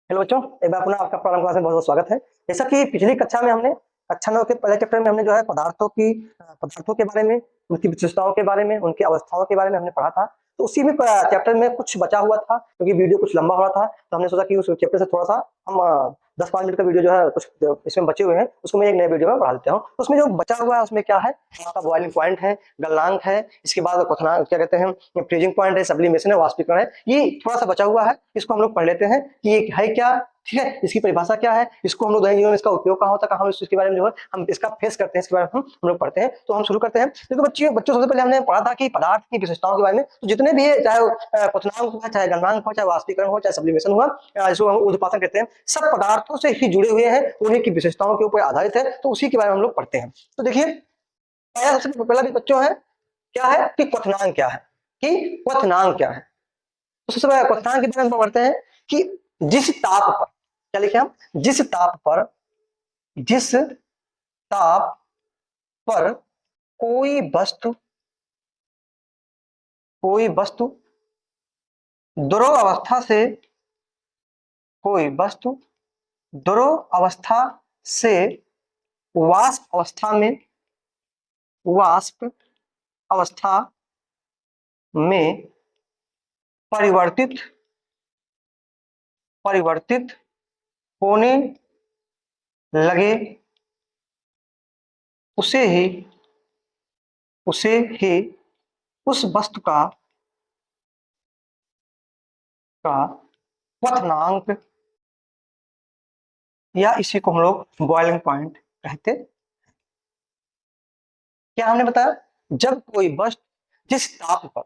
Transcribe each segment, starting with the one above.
Hello बच्चों, एक बार पुनः आपका प्रारंभ क्लास में बहुत बहुत स्वागत है। जैसा कि पिछली कक्षा में हमने कक्षा 9 के पहले चैप्टर में हमने जो है पदार्थों के बारे में, उनकी विशेषताओं के बारे में, उनकी अवस्थाओं के बारे में हमने पढ़ा था। तो उसी में चैप्टर में कुछ बचा हुआ था क्योंकि वीडियो कुछ लंबा हो रहा था, तो हमने सोचा कि उस चैप्टर से थोड़ा सा हम 10-5 मिनट का वीडियो जो है कुछ इसमें बचे हुए हैं उसको मैं एक नए वीडियो में बढ़ा देता हूँ। तो उसमें जो बचा हुआ है उसमें क्या है, आपका बॉइलिंग पॉइंट है, गलनांक है, इसके बाद क्वथनांक क्या कहते हैं, फ्रीजिंग पॉइंट है, सब्लिमेशन है, वाष्पीकरण है। ये थोड़ा सा बचा हुआ है, इसको हम लोग पढ़ लेते हैं कि ये है क्या, ठीक है, इसकी परिभाषा क्या है, इसको हम लोग दैनिक जीवन में इसका उपयोग कहाँ होता है, कहाँ हम इसके बारे में जो है हम इसका फेस करते हैं, इसके बारे में हम लोग पढ़ते हैं। तो हम शुरू करते हैं। देखो बच्चों सबसे पहले हमने पढ़ा था कि पदार्थ की विशेषताओं के बारे में। तो जितने भी है, चाहे क्वथनांक हुआ, चाहे गलनांक हो, चाहे वाष्पीकरण हो, चाहे सब्लिमेशन हुआ, जिसको हम ऊर्ध्वपातन कहते हैं, सब पदार्थों से ही जुड़े हुए हैं, उन्हीं की विशेषताओं के ऊपर आधारित है। तो उसी के बारे में हम लोग पढ़ते हैं। तो देखिए, सबसे पहला भी बच्चों है क्या है कि क्वथनांक क्या है, क्वथनांक क्या है। तो सबसे पहले क्वथनांक के बारे में पढ़ते हैं कि जिस ताप पर, क्या लिखे हम, जिस ताप पर कोई वस्तु द्रव अवस्था से कोई वस्तु द्रव अवस्था से वाष्प अवस्था में परिवर्तित होने लगे, उसे ही उस वस्तु का क्वथनांक, या इसी को हम लोग बॉइलिंग पॉइंट कहते। क्या हमने बताया, जब कोई वस्तु जिस ताप पर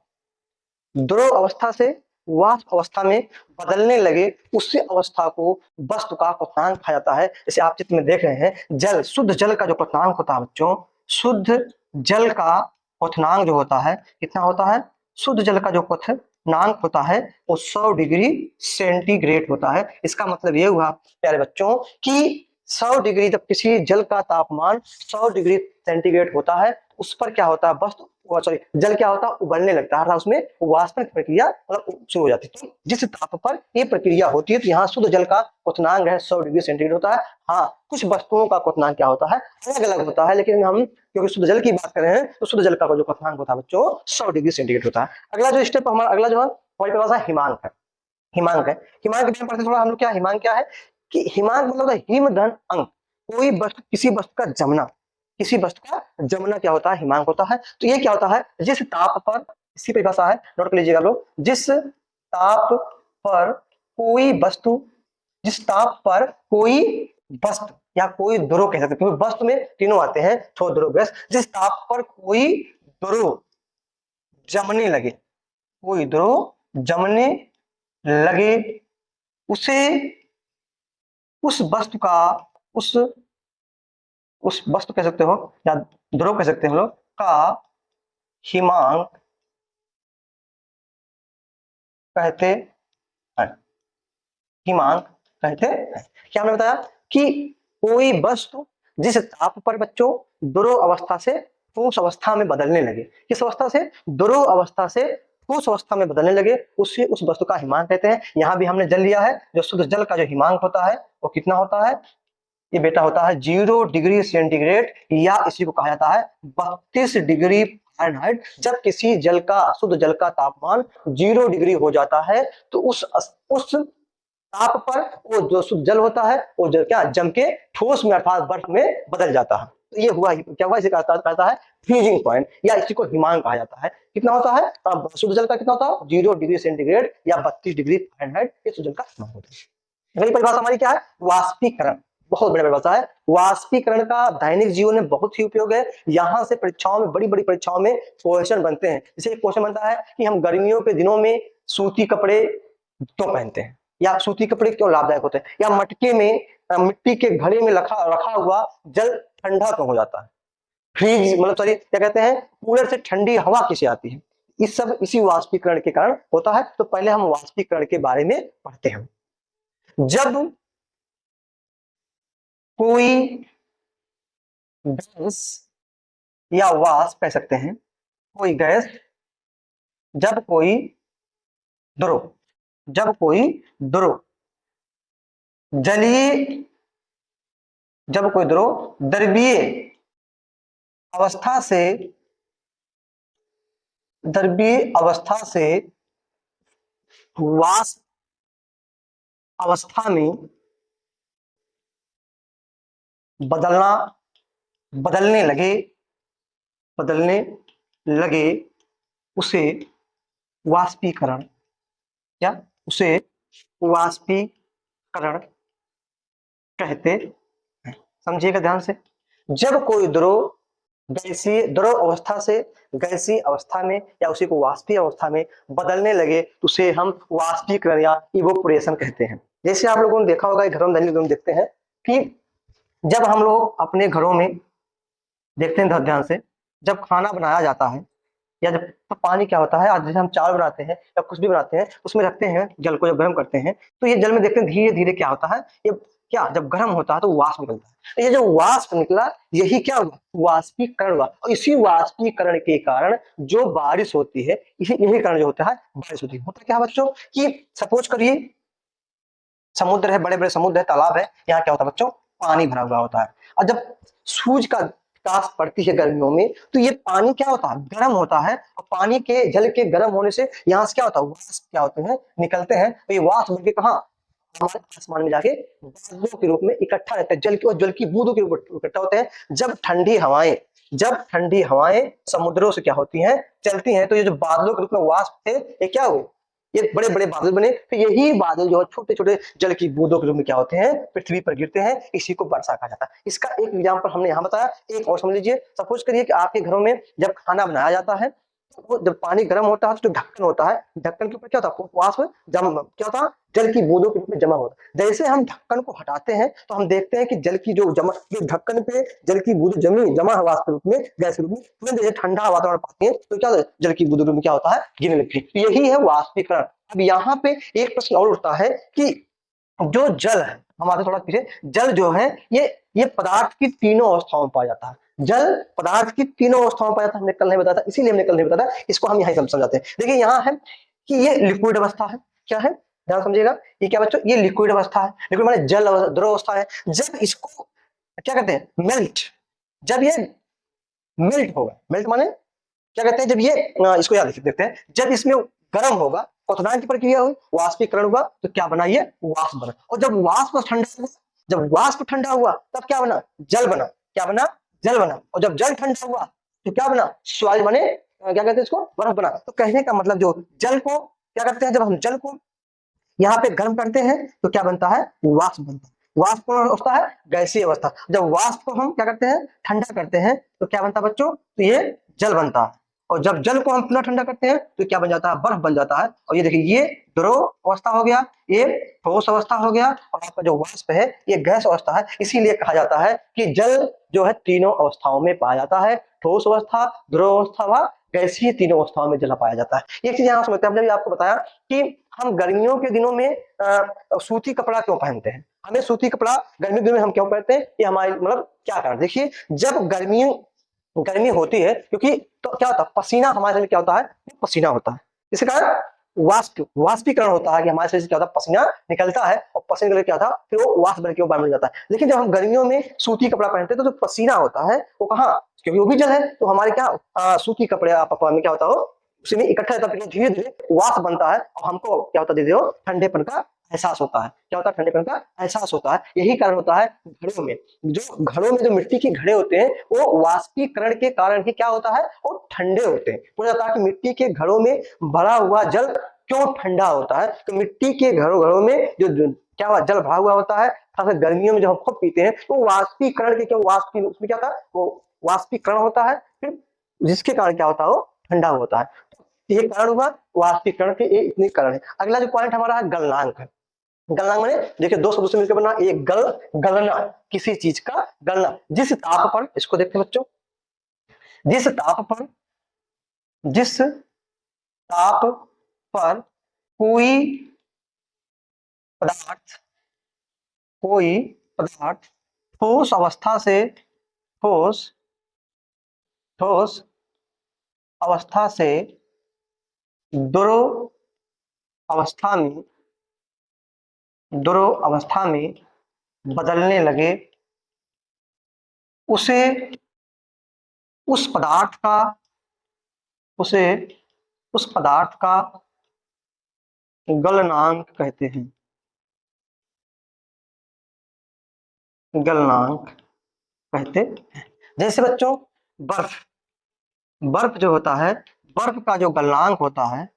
द्रव अवस्था से वाष्प अवस्था में बदलने लगे, उसी अवस्था को वस्तु का क्वथनांक कहा जाता है। जैसे आप चित्र में देख रहे हैं, जल, शुद्ध जल का जो क्वथनांक होता है बच्चों, शुद्ध जल का क्वथनांक जो होता है कितना होता है, शुद्ध जल का जो क्वथनांक होता है वो 100 डिग्री सेंटीग्रेड होता है। इसका मतलब ये हुआ प्यारे बच्चों कि 100 डिग्री, जब किसी जल का तापमान 100 डिग्री सेंटीग्रेड होता है, उस पर क्या होता है, वस्तु सॉरी जल क्या होता है, उबलने लगता है, उसमें वाष्पन प्रक्रिया मतलब शुरू हो जाती है। तो जिस ताप पर ये प्रक्रिया होती है, तो यहाँ शुद्ध जल का क्वथनांक है 100 डिग्री सेंटीग्रेड होता है। हाँ, कुछ वस्तुओं का क्वथनांक क्या होता है, अलग अलग होता है, लेकिन हम क्योंकि शुद्ध जल की बात कर रहे हैं तो शुद्ध जल का जो क्वथनांक होता है बच्चों 100 डिग्री सेंटीग्रेड होता है। अगला जो स्टेप हमारा, अगला जो है हमारी परिभाषा हिमांक है। हिमांक है, हिमांक के बारे में थोड़ा हम लोग, क्या हिमांक क्या है कि हिमांक मतलब हिम धन अंक, कोई वस्तु, किसी वस्तु का जमना, किसी वस्तु का जमना क्या होता है, हिमांक होता है। तो ये क्या होता है, जिस ताप पर, इसकी परिभाषा है, नोट कर लीजिएगा लोग, पर कोई वस्तु जिस ताप पर कोई वस्तु या कोई द्रव कह सकते हैं, क्योंकि वस्तु में तीनों आते हैं, ठोस, द्रव, गैस। जिस ताप पर कोई द्रव जमने लगे, कोई द्रव जमने लगे, उसे उस वस्तु का उस उस वस्तु कह सकते हो या द्रव कह सकते हैं हम लोग का हिमांक कहते हैं। हिमांक कहते हैं। क्या हमने बताया कि कोई वस्तु जिस ताप पर बच्चों द्रव अवस्था से ठोस अवस्था में बदलने लगे, किस अवस्था से, द्रव अवस्था से ठोस अवस्था में बदलने लगे, उस वस्तु का हिमांक कहते हैं। यहाँ भी हमने जल लिया है, जो शुद्ध जल का जो हिमांक होता है वो कितना होता है, ये बेटा होता है 0 डिग्री सेंटीग्रेड, या इसी को कहा जाता है 32 डिग्री फ़ारेनहाइट। जब किसी जल का, शुद्ध जल का तापमान 0 डिग्री हो जाता है, तो उस ताप पर वो जो शुद्ध जल होता है वो जल क्या जम के ठोस में अर्थात बर्फ में बदल जाता है। तो ये हुआ, क्या हुआ, इसे कहता है फ्रीजिंग पॉइंट, या इसी को हिमांक कहा जाता है। कितना होता है, शुद्ध जल का कितना होता है, 0 डिग्री सेंटीग्रेड या 32 डिग्री फ़ारेनहाइट, ये शुद्ध जल का हिमांक होता है। अगली परिभाषा हमारी क्या है, वाष्पीकरण। बहुत बड़ी परिभाषा है। वाष्पीकरण का दैनिक जीवन में बहुत ही उपयोग है। यहाँ से परीक्षाओं में, बड़ी बड़ी परीक्षाओं में क्वेश्चन बनते हैं। जैसे एक क्वेश्चन बनता है कि हम गर्मियों के दिनों में सूती कपड़े क्यों पहनते हैं, या सूती कपड़े क्यों लाभदायक होते हैं, या मटके में, मिट्टी के घड़े में रखा हुआ जल ठंडा क्यों हो जाता है, फ्रीज मतलब सॉरी क्या कहते हैं, कूलर से ठंडी हवा कैसे आती है। इस सब इसी वाष्पीकरण के कारण होता है। तो पहले हम वाष्पीकरण के बारे में पढ़ते हैं। जब कोई गैस या वाष्प कह सकते हैं, कोई गैस, जब कोई द्रव जलीय, जब कोई द्रव द्रवीय अवस्था से, द्रवीय अवस्था से वाष्प अवस्था में बदलना, बदलने लगे, बदलने लगे, उसे वाष्पीकरण, क्या, उसे वाष्पीकरण कहते हैं। समझिएगा ध्यान से, जब कोई द्रव गैसीय, द्रव अवस्था से गैसीय अवस्था में या उसी को वाष्पीय अवस्था में बदलने लगे तो उसे हम वाष्पीकरण या इवोपोरेशन कहते हैं। जैसे आप लोगों ने देखा होगा, घरों में दैनिक देखते हैं कि जब हम लोग अपने घरों में देखते हैं ध्यान से, जब खाना बनाया जाता है या जब तो पानी क्या होता है, आज जैसे हम चावल बनाते हैं या कुछ भी बनाते हैं उसमें रखते हैं जल को, जब गर्म करते हैं तो ये जल में देखते हैं धीरे धीरे क्या होता है, ये क्या जब गर्म होता है तो वाष्प निकलता है। तो ये जो वाष्प निकला यही क्या हुआ, वाष्पीकरण हुआ। और इसी वाष्पीकरण के कारण जो बारिश होती है, इसी यही कारण जो होता है बारिश होती है। होता क्या है बच्चों कि सपोज करिए समुद्र है, बड़े बड़े समुद्र है, तालाब है, यहाँ क्या होता है बच्चों, पानी भरा हुआ होता है। और जब सूरज का प्रकाश पड़ती है गर्मियों में तो ये पानी क्या होता है, गर्म होता है। और पानी के जल के गर्म होने से यहाँ से क्या होता है, वाष्प क्या होते हैं, निकलते हैं। तो ये वाष्प बनके कहाँ, हमारे आसमान में जाके बादलों के रूप में इकट्ठा रहता है, जल की, और जल की बूंदों के रूप में इकट्ठा होते हैं। जब ठंडी हवाएं समुद्रों से क्या होती हैं, चलती हैं, तो ये जो बादलों के रूप में वाष्प थे ये क्या हुए, ये बड़े बड़े बादल बने। तो यही बादल जो है छोटे छोटे जल की बूंदों के रूप में क्या होते हैं, पृथ्वी पर गिरते हैं, इसी को वर्षा कहा जाता है। इसका एक एग्जाम्पल हमने यहाँ बताया, एक और समझ लीजिए। सपोज करिए कि आपके घरों में जब खाना बनाया जाता है तो जब पानी गर्म होता है तो जो ढक्कन होता है, ढक्कन के ऊपर क्या होता है, वाष्प क्या होता है, जल की बूंदों के रूप में जमा होता है। जैसे हम ढक्कन को हटाते हैं तो हम देखते हैं कि जल की जो जमा, ढक्कन पे जल की बूंद जमा है वाष्प के रूप में, गैस के रूप में, तुरंत जैसे ठंडा वातावरण पाते हैं तो क्या जल की बूंदों में क्या होता है, गिरने लगती है। तो यही है वाष्पीकरण। अब यहाँ पे एक प्रश्न और उठता है कि जो जल है, हमारे थोड़ा पीछे, जल जो है ये पदार्थ की तीनों अवस्थाओं में पाया जाता है। जल पदार्थ की तीनों अवस्थाओं में पाया जाता है, हमने कल नहीं बताया था, इसीलिए हमने कल नहीं बताया था, इसको हम यहाँ समझाते हैं। देखिए यहाँ है कि ये लिक्विड अवस्था है, क्या है, ध्यान समझिएगा, ये क्या बच्चों, ये लिक्विड अवस्था है। लिक्विड माने जल, द्रव अवस्था है। जब इसको क्या कहते हैं, मेल्ट, जब ये मेल्ट होगा, मेल्ट माने क्या कहते हैं, जब ये इसको याद देखते हैं, जब इसमें गर्म होगा, क्वथनांक की प्रक्रिया हुई, वाष्पीकरण हुआ, तो क्या बना, ये वाष्प बना। और जब वाष्प ठंडा हुआ, जब वाष्प ठंडा हुआ तब क्या बना, जल बना। क्या बना, जल बना। और जब जल ठंडा हुआ तो क्या बना, स्वाल बने, क्या कहते हैं इसको, बर्फ बना। तो कहने का मतलब जो जल को क्या करते हैं, जब हम जल को यहाँ पे गर्म करते हैं तो क्या बनता है, वाष्प बनता है। वाष्प कौन अवस्था है, गैसीय अवस्था। जब वाष्प को हम क्या करते हैं, ठंडा करते हैं तो क्या बनता है बच्चों, तो ये जल बनता है। और जब जल को हम पुनः ठंडा करते हैं तो क्या बन जाता है, बर्फ बन जाता है। और ये देखिए, ये द्रव अवस्था हो गया, ये ठोस अवस्था हो गया, और आपका जो वाष्प है ये गैस अवस्था है। इसीलिए कहा जाता है कि जल जो है तीनों अवस्थाओं में पाया जाता है, ठोस अवस्था, द्रव अवस्था व गैसीय, तीनों अवस्थाओं में जल पाया जाता है। एक चीज यहाँ समझते हैं, हमने भी आपको बताया कि हम गर्मियों के दिनों में सूती कपड़ा क्यों पहनते हैं, हमें सूती कपड़ा गर्मी के दिनों में हम क्यों पहनते हैं, ये हमारे मतलब क्या कारण। देखिए जब गर्मी होती है, क्योंकि तो क्या होता है, पसीना हमारे शरीर में क्या होता है, पसीना होता है, इसी कारण वाष्पीकरण होता है कि हमारे शरीर से क्या होता है, पसीना निकलता है, और पसीना निकल क्या था, फिर वो वाष्प बन के बाहर मिल जाता है। लेकिन जब हम गर्मियों में सूती कपड़ा पहनते हैं तो जो पसीना होता है वो कहाँ, क्योंकि वो भी जल है, तो हमारे क्या सूती कपड़े में क्या होता है, उसी में इकट्ठा रहता है, धीरे धीरे वाष्प बनता है, और हमको क्या होता है, धीरे ठंडेपन का एहसास होता है। क्या होता है, ठंडेपन का एहसास होता है। यही कारण होता है घड़ों में जो मिट्टी के घड़े होते हैं वो वाष्पीकरण के कारण ही क्या होता है, वो ठंडे होते हैं। पूछा जाता है कि मिट्टी के घड़ों में भरा हुआ जल क्यों ठंडा होता है, तो मिट्टी के घड़ों में जो क्या हुआ, जल भरा हुआ होता है, खासकर गर्मियों में जब हम खूब पीते हैं तो वाष्पीकरण के, क्यों वाष्प उसमें क्या था, वो वाष्पीकरण होता है, फिर जिसके कारण क्या होता है, वो ठंडा होता है। ये कारण हुआ वाष्पीकरण के, ये इतने कारण है। अगला जो पॉइंट हमारा है गलनांक है। गलनांक माने देखिए दो शब्दों से मिलकर बना एक गलना, किसी चीज का गलना। जिस ताप पर, इसको देखते हैं बच्चों, जिस ताप पर, जिस ताप पर कोई पदार्थ, कोई पदार्थ ठोस अवस्था से, ठोस ठोस अवस्था से द्रव अवस्था में द्रव अवस्था में बदलने लगे उसे उस पदार्थ का उसे उस पदार्थ का गलनांक कहते हैं। गलनांक कहते हैं। जैसे बच्चों बर्फ बर्फ जो होता है, बर्फ का जो गलनांक होता है,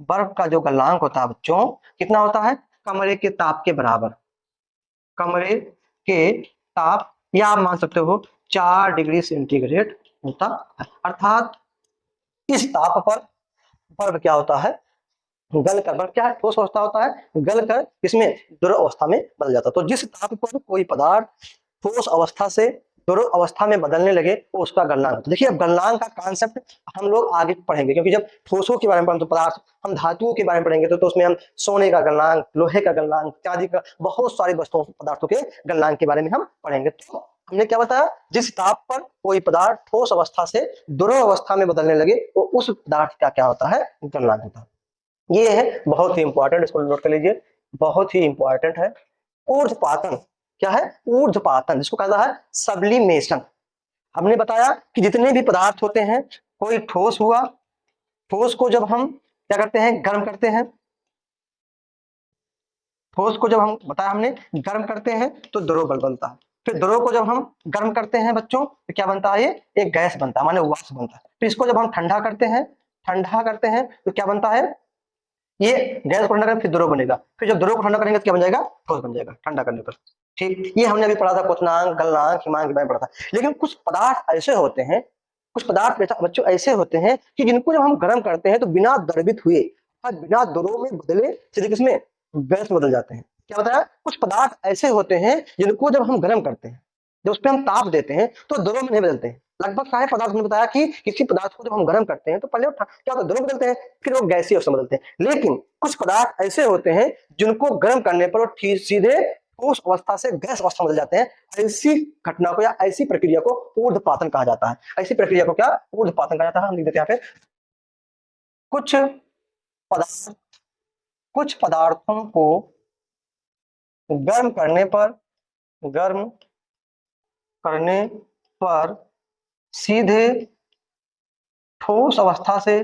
बर्फ का जो गलनांक होता है बच्चों कितना होता है? कमरे के ताप के बराबर। कमरे के ताप या आप मान सकते हो 4 डिग्री सेंटीग्रेड होता है। अर्थात इस ताप पर बर्फ क्या होता है? गल कर, बर्फ क्या है? ठोस अवस्था होता है, गल कर इसमें द्रव अवस्था में बदल जाता है। तो जिस ताप पर कोई पदार्थ ठोस अवस्था से द्रव अवस्था में बदलने लगे वो उसका गलनांक होता है। देखिए अब गलनांक का कॉन्सेप्ट हम लोग आगे पढ़ेंगे, क्योंकि जब ठोसों के बारे में पढ़ेंगे तो पदार्थ, हम धातुओं के बारे में पढ़ेंगे तो उसमें हम सोने का गलनांक, लोहे का गलनांक, चांदी का, बहुत सारी वस्तुओं पदार्थों के गलनांक के बारे में हम पढ़ेंगे। तो हमने क्या बताया? जिस ताप पर कोई पदार्थ ठोस अवस्था से द्रव अवस्था में बदलने लगे वो उस पदार्थ का क्या होता है? गलनांक होता है। ये है बहुत ही इंपॉर्टेंट, इसको नोट कर लीजिए, बहुत ही इंपॉर्टेंट है। ऊर्ध्वपातन क्या है? ऊर्ध्वपातन, जिसको कहता है सब्लिमेशन। हमने बताया कि जितने भी पदार्थ होते हैं, कोई ठोस हुआ, ठोस को जब हम क्या करते हैं? गर्म करते हैं। ठोस को जब हम बताया हमने गर्म करते हैं तो द्रव बल बनता है। फिर द्रव को जब हम गर्म करते हैं बच्चों तो क्या बनता है? ये एक गैस बनता है, माने वाष्प बनता है। फिर इसको जब हम ठंडा करते हैं तो क्या बनता है? ये गैस को ठंडा करेंगे फिर द्रव बनेगा। फिर जब द्रव को ठंडा करेंगे तो क्या बन जाएगा? ठोस बन जाएगा ठंडा करने पर। ठीक, ये हमने अभी पढ़ा था, क्वथनांक, गलनांक, हिमांक के बारे में पढ़ा था। लेकिन कुछ पदार्थ ऐसे होते हैं, कुछ पदार्थ बच्चों ऐसे होते हैं कि जिनको जब हम गर्म करते हैं तो बिना द्रवित हुए, बिना द्रव में बदले सीधे किसमें? गैस में बदल जाते हैं। क्या बताया? कुछ पदार्थ ऐसे होते हैं जिनको जब हम गर्म करते हैं, जब उस पर हम ताप देते हैं तो द्रव में नहीं बदलते हैं। लगभग सारे पदार्थ ने बताया कि किसी पदार्थ को जब हम गर्म करते हैं तो पहले क्या होता है? द्रव बदलते हैं, फिर वो गैसीय अवस्था में बदलते हैं। लेकिन कुछ पदार्थ ऐसे होते हैं जिनको गर्म करने पर वो सीधे ठोस अवस्था से गैस अवस्था में बदल जाते हैं। ऐसी घटना को या ऐसी प्रक्रिया को ऊर्ध्वपातन कहा जाता है। ऐसी प्रक्रिया को क्या? ऊर्ध्वपातन कहा जाता है। हम लिख देते हैं यहाँ पे, कुछ पदार्थों को गर्म करने पर सीधे ठोस अवस्था से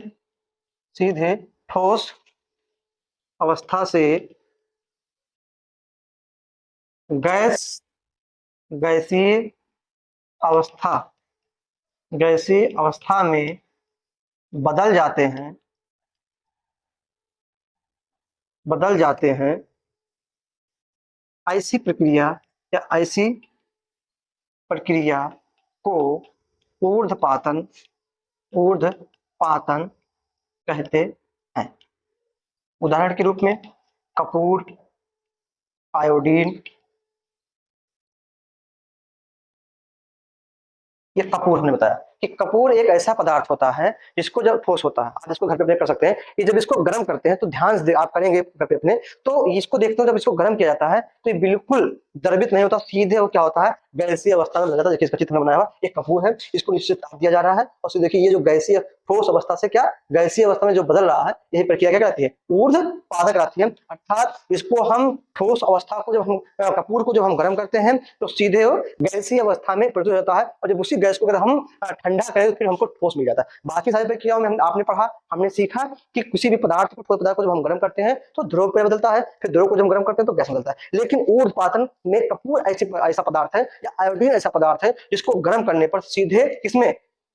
गैसीय अवस्था में बदल जाते हैं। ऐसी प्रक्रिया को ऊर्ध्वपातन कहते हैं। उदाहरण के रूप में कपूर, आयोडीन, ये कपूर हमने बताया कि कपूर एक ऐसा पदार्थ होता है जिसको जब ठोस होता है, आप इसको घर पे अपने कर सकते हैं कि जब इसको गर्म करते हैं तो ध्यान से आप करेंगे घर पे अपने, तो इसको देखते हो जब इसको गर्म किया जाता है तो ये बिल्कुल द्रवित नहीं होता, सीधे वो क्या होता है? गैसीय अवस्था में बदल जाता है। देखिए इसका चित्र बनाया हुआ एक कपूर है, इसको नीचे ताप दिया जा रहा है और देखिए ये जो गैसीय ठोस अवस्था से क्या गैसीय अवस्था में जो बदल रहा है, यही प्रक्रिया क्या कहती है? ऊर्ध्वपातक कहती है। अर्थात इसको हम ठोस अवस्था को जब हम कपूर को जब हम गर्म करते हैं तो सीधे वो गैसीय अवस्था में परिवर्तित हो जाता है और जब उसी गैस को अगर हम ठंडा करें तो फिर हमको ठोस मिल जाता है। बाकी सारी प्रक्रियाओं में आपने पढ़ा, हमने सीखा कि किसी भी पदार्थ को जब हम गर्म करते हैं तो द्रव पे बदलता है, फिर द्रव को जब हम गर्म करते हैं तो गैस बदलता है। लेकिन ऊर्ध्वपातन में कपूर ऐसा पदार्थ है या आयोडीन ऐसा पदार्थ है जिसको गर्म करने पर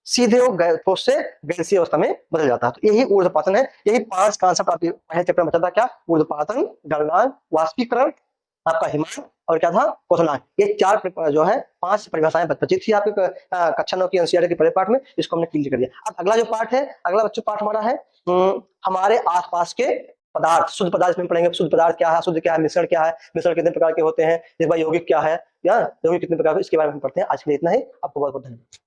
सीधे वो ठोस से गैसीय अवस्था में बदल जाता है। तो यही ऊर्ध्वपातन है। यही 5 कॉन्सेप्ट आपके पहले चैप्टर में बचा था। क्या? ऊर्ध्वपातन, गलनांक, वाष्पीकरण, आपका हिमांक और क्या था? क्वथनांक। ये 4 जो है 5 परिभाषाएं बची थी आपके कक्षा 9 की एनसीईआरटी के पहले पार्ट में, इसको हमने क्लियर कर दिया। अब अगला जो पार्ट है, अगला बच्चों पार्ट हमारा है हमारे आसपास के पदार्थ, शुद्ध पदार्थ में पढ़ेंगे। शुद्ध पदार्थ क्या है, शुद्ध क्या है, मिश्रण क्या है, मिश्रण कितने प्रकार के होते हैं, यौगिक क्या है या यौगिक कितने प्रकार के, इसके बारे में हम पढ़ते हैं। आज के लिए इतना ही। आपको बहुत बहुत धन्यवाद।